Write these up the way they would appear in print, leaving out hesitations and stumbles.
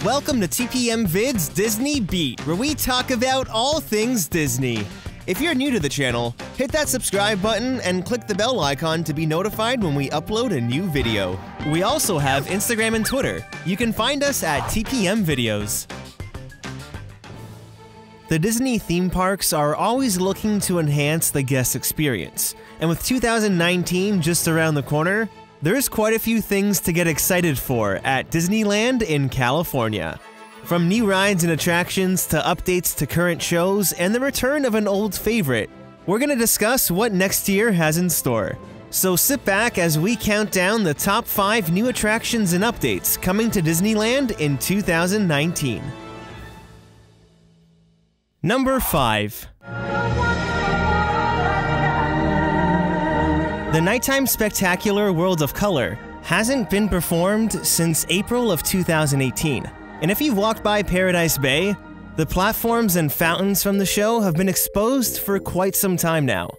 Welcome to TPM Vid's Disney Beat, where we talk about all things Disney. If you're new to the channel, hit that subscribe button and click the bell icon to be notified when we upload a new video. We also have Instagram and Twitter. You can find us at TPM Videos. The Disney theme parks are always looking to enhance the guest experience, and with 2019 just around the corner, there's quite a few things to get excited for at Disneyland in California. From new rides and attractions to updates to current shows and the return of an old favorite, we're going to discuss what next year has in store. So sit back as we count down the top 5 new attractions and updates coming to Disneyland in 2019. Number 5. The Nighttime Spectacular World of Color hasn't been performed since April of 2018, and if you've walked by Paradise Bay, the platforms and fountains from the show have been exposed for quite some time now.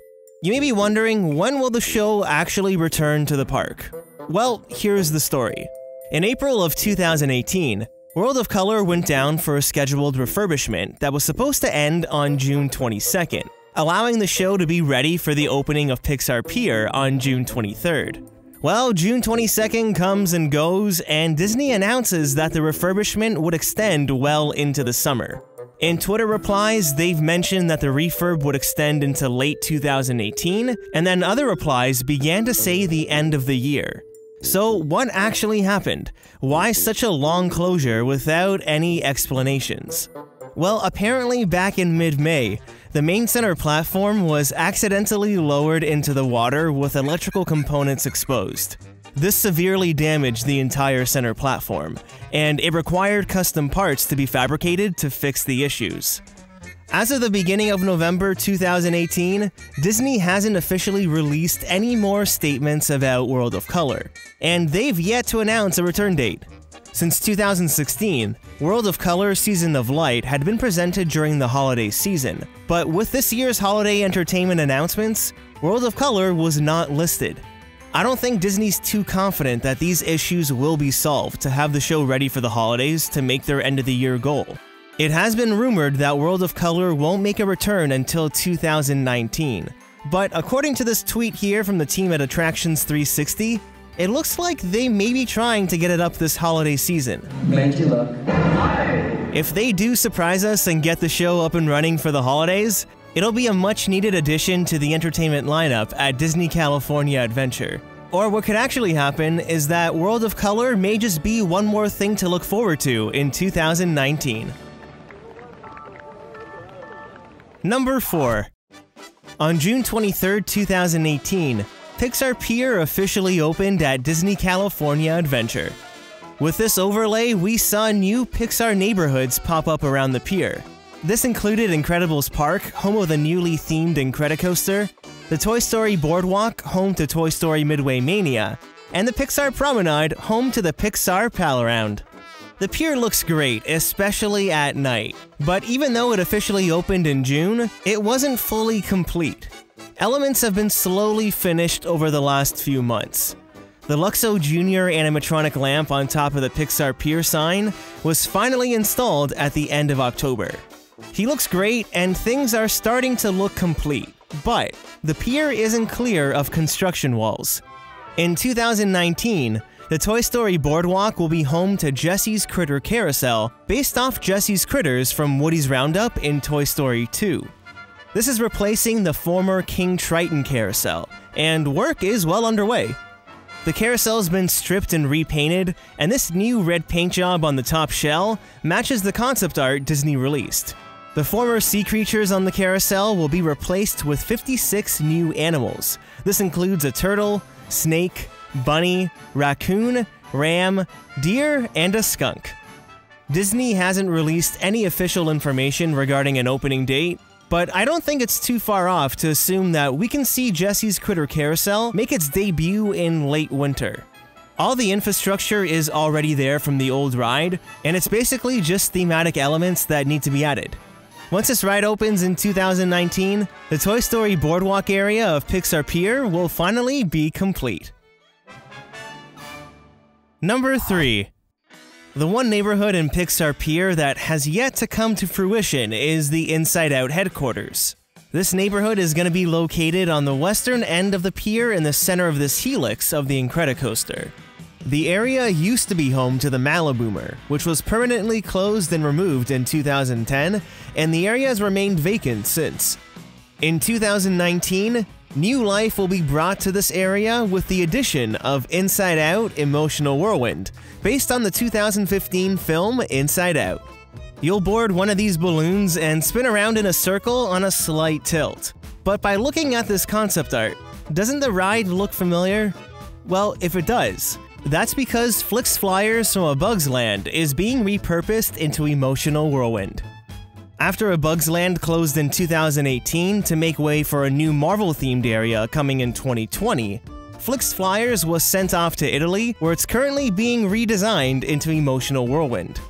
You may be wondering, when will the show actually return to the park? Well, here's the story. In April of 2018, World of Color went down for a scheduled refurbishment that was supposed to end on June 22nd. Allowing the show to be ready for the opening of Pixar Pier on June 23rd. Well, June 22nd comes and goes, and Disney announces that the refurbishment would extend well into the summer. In Twitter replies, they've mentioned that the refurb would extend into late 2018, and then other replies began to say the end of the year. So what actually happened? Why such a long closure without any explanations? Well, apparently back in mid-May, the main center platform was accidentally lowered into the water with electrical components exposed. This severely damaged the entire center platform, and it required custom parts to be fabricated to fix the issues. As of the beginning of November 2018, Disney hasn't officially released any more statements about World of Color, and they've yet to announce a return date. Since 2016, World of Color Season of Light had been presented during the holiday season, but with this year's holiday entertainment announcements, World of Color was not listed. I don't think Disney's too confident that these issues will be solved to have the show ready for the holidays to make their end-of-the-year goal. It has been rumored that World of Color won't make a return until 2019, but according to this tweet here from the team at Attractions 360, it looks like they may be trying to get it up this holiday season. Thank you, look. If they do surprise us and get the show up and running for the holidays, it'll be a much-needed addition to the entertainment lineup at Disney California Adventure. Or what could actually happen is that World of Color may just be one more thing to look forward to in 2019. Number 4. On June 23, 2018, Pixar Pier officially opened at Disney California Adventure. With this overlay, we saw new Pixar neighborhoods pop up around the pier. This included Incredibles Park, home of the newly themed Incredicoaster, the Toy Story Boardwalk, home to Toy Story Midway Mania, and the Pixar Promenade, home to the Pixar Pal-Around. The pier looks great, especially at night, but even though it officially opened in June, it wasn't fully complete. Elements have been slowly finished over the last few months. The Luxo Jr. animatronic lamp on top of the Pixar Pier sign was finally installed at the end of October. He looks great and things are starting to look complete, but the pier isn't clear of construction walls. In 2019, the Toy Story Boardwalk will be home to Jessie's Critter Carousel, based off Jessie's critters from Woody's Roundup in Toy Story 2. This is replacing the former King Triton Carousel, and work is well underway. The carousel's been stripped and repainted, and this new red paint job on the top shell matches the concept art Disney released. The former sea creatures on the carousel will be replaced with 56 new animals. This includes a turtle, snake, bunny, raccoon, ram, deer, and a skunk. Disney hasn't released any official information regarding an opening date, but I don't think it's too far off to assume that we can see Jessie's Critter Carousel make its debut in late winter. All the infrastructure is already there from the old ride, and it's basically just thematic elements that need to be added. Once this ride opens in 2019, the Toy Story Boardwalk area of Pixar Pier will finally be complete. Number 3. The one neighborhood in Pixar Pier that has yet to come to fruition is the Inside Out headquarters. This neighborhood is going to be located on the western end of the pier in the center of this helix of the Incredicoaster. The area used to be home to the Maliboomer, which was permanently closed and removed in 2010, and the area has remained vacant since. In 2019, new life will be brought to this area with the addition of Inside Out Emotional Whirlwind, based on the 2015 film Inside Out. You'll board one of these balloons and spin around in a circle on a slight tilt. But by looking at this concept art, doesn't the ride look familiar? Well, if it does, that's because Flix Flyers from A Bug's Land is being repurposed into Emotional Whirlwind. After A Bug's Land closed in 2018 to make way for a new Marvel-themed area coming in 2020, Flix Flyers was sent off to Italy, where it's currently being redesigned into Emotional Whirlwind.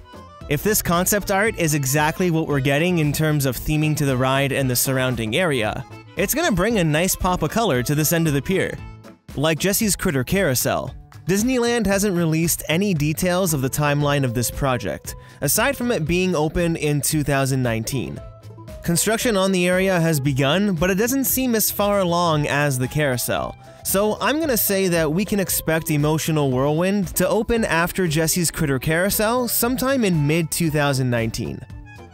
If this concept art is exactly what we're getting in terms of theming to the ride and the surrounding area, it's gonna bring a nice pop of color to this end of the pier. Like Jessie's Critter Carousel, Disneyland hasn't released any details of the timeline of this project, aside from it being open in 2019. Construction on the area has begun, but it doesn't seem as far along as the carousel, so I'm gonna say that we can expect Emotional Whirlwind to open after Jessie's Critter Carousel sometime in mid-2019.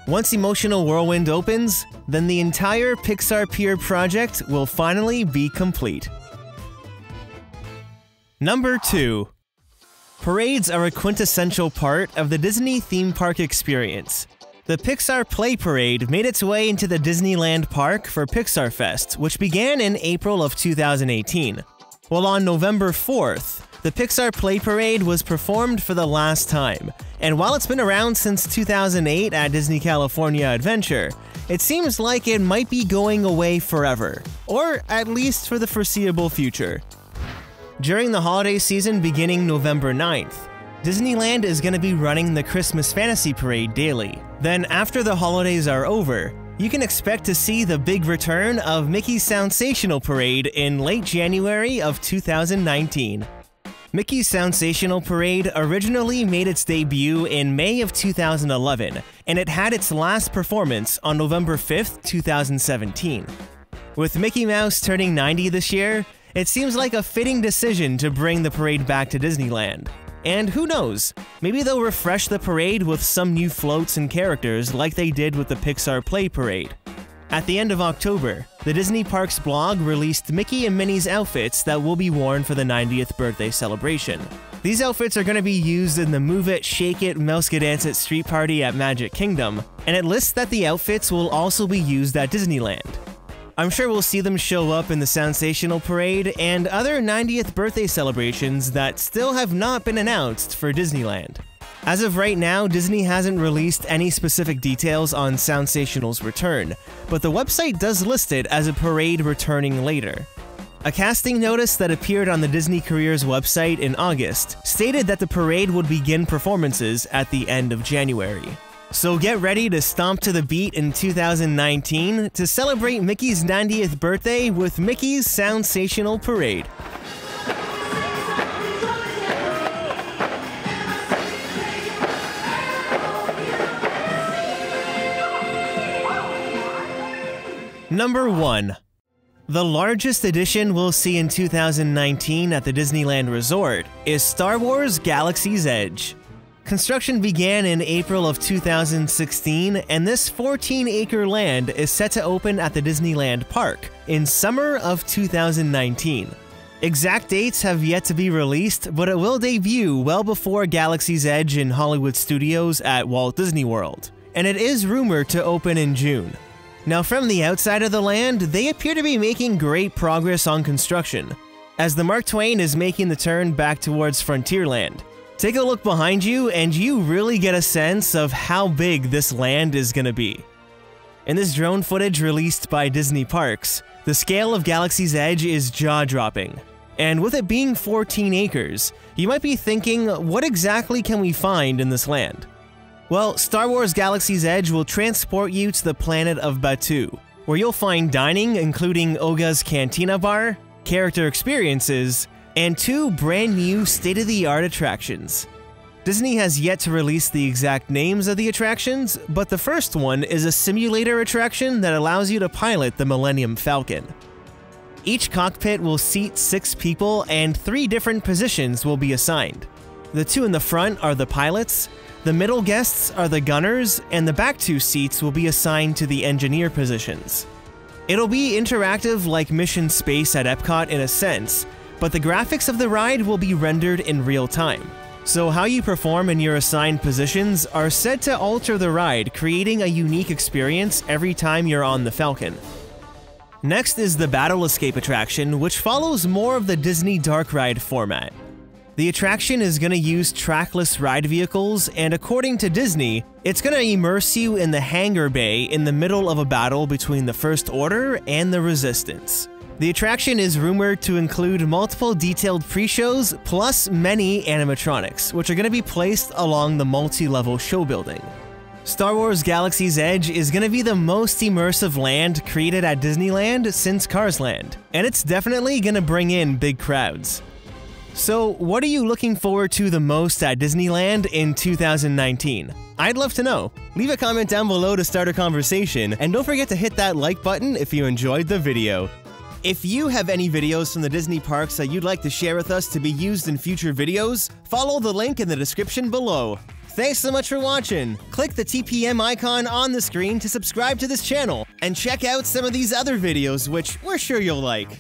Once Emotional Whirlwind opens, then the entire Pixar Pier project will finally be complete. Number 2. Parades are a quintessential part of the Disney theme park experience. The Pixar Play Parade made its way into the Disneyland Park for Pixar Fest, which began in April of 2018. Well, on November 4th, the Pixar Play Parade was performed for the last time, and while it's been around since 2008 at Disney California Adventure, it seems like it might be going away forever, or at least for the foreseeable future. During the holiday season beginning November 9th, Disneyland is going to be running the Christmas Fantasy Parade daily. Then after the holidays are over, you can expect to see the big return of Mickey's Soundsational Parade in late January of 2019. Mickey's Soundsational Parade originally made its debut in May of 2011, and it had its last performance on November 5th, 2017. With Mickey Mouse turning 90 this year, it seems like a fitting decision to bring the parade back to Disneyland. And who knows, maybe they'll refresh the parade with some new floats and characters like they did with the Pixar Play Parade. At the end of October, the Disney Parks blog released Mickey and Minnie's outfits that will be worn for the 90th birthday celebration. These outfits are going to be used in the Move It, Shake It, Mouse Can Dance It street party at Magic Kingdom, and it lists that the outfits will also be used at Disneyland. I'm sure we'll see them show up in the Soundsational Parade and other 90th birthday celebrations that still have not been announced for Disneyland. As of right now, Disney hasn't released any specific details on Soundsational's return, but the website does list it as a parade returning later. A casting notice that appeared on the Disney Careers website in August stated that the parade would begin performances at the end of January. So get ready to stomp to the beat in 2019 to celebrate Mickey's 90th birthday with Mickey's Soundsational Parade. Number 1. The largest addition we'll see in 2019 at the Disneyland Resort is Star Wars Galaxy's Edge. Construction began in April of 2016, and this 14-acre land is set to open at the Disneyland Park in summer of 2019. Exact dates have yet to be released, but it will debut well before Galaxy's Edge in Hollywood Studios at Walt Disney World, and it is rumored to open in June. Now, from the outside of the land, they appear to be making great progress on construction, as the Mark Twain is making the turn back towards Frontierland. Take a look behind you and you really get a sense of how big this land is gonna be. In this drone footage released by Disney Parks, the scale of Galaxy's Edge is jaw-dropping. And with it being 14 acres, you might be thinking, what exactly can we find in this land? Well, Star Wars Galaxy's Edge will transport you to the planet of Batuu, where you'll find dining including Oga's Cantina Bar, character experiences, and 2 brand new state-of-the-art attractions. Disney has yet to release the exact names of the attractions, but the first one is a simulator attraction that allows you to pilot the Millennium Falcon. Each cockpit will seat 6 people and 3 different positions will be assigned. The 2 in the front are the pilots, the middle guests are the gunners, and the back 2 seats will be assigned to the engineer positions. It'll be interactive like Mission Space at Epcot in a sense, but the graphics of the ride will be rendered in real time. So how you perform in your assigned positions are said to alter the ride, creating a unique experience every time you're on the Falcon. Next is the Battle Escape attraction, which follows more of the Disney Dark Ride format. The attraction is going to use trackless ride vehicles, and according to Disney, it's going to immerse you in the hangar bay in the middle of a battle between the First Order and the Resistance. The attraction is rumored to include multiple detailed pre-shows plus many animatronics, which are going to be placed along the multi-level show building. Star Wars Galaxy's Edge is going to be the most immersive land created at Disneyland since Cars Land, and it's definitely going to bring in big crowds. So, what are you looking forward to the most at Disneyland in 2019? I'd love to know. Leave a comment down below to start a conversation, and don't forget to hit that like button if you enjoyed the video. If you have any videos from the Disney parks that you'd like to share with us to be used in future videos, follow the link in the description below. Thanks so much for watching! Click the TPM icon on the screen to subscribe to this channel, and check out some of these other videos which we're sure you'll like.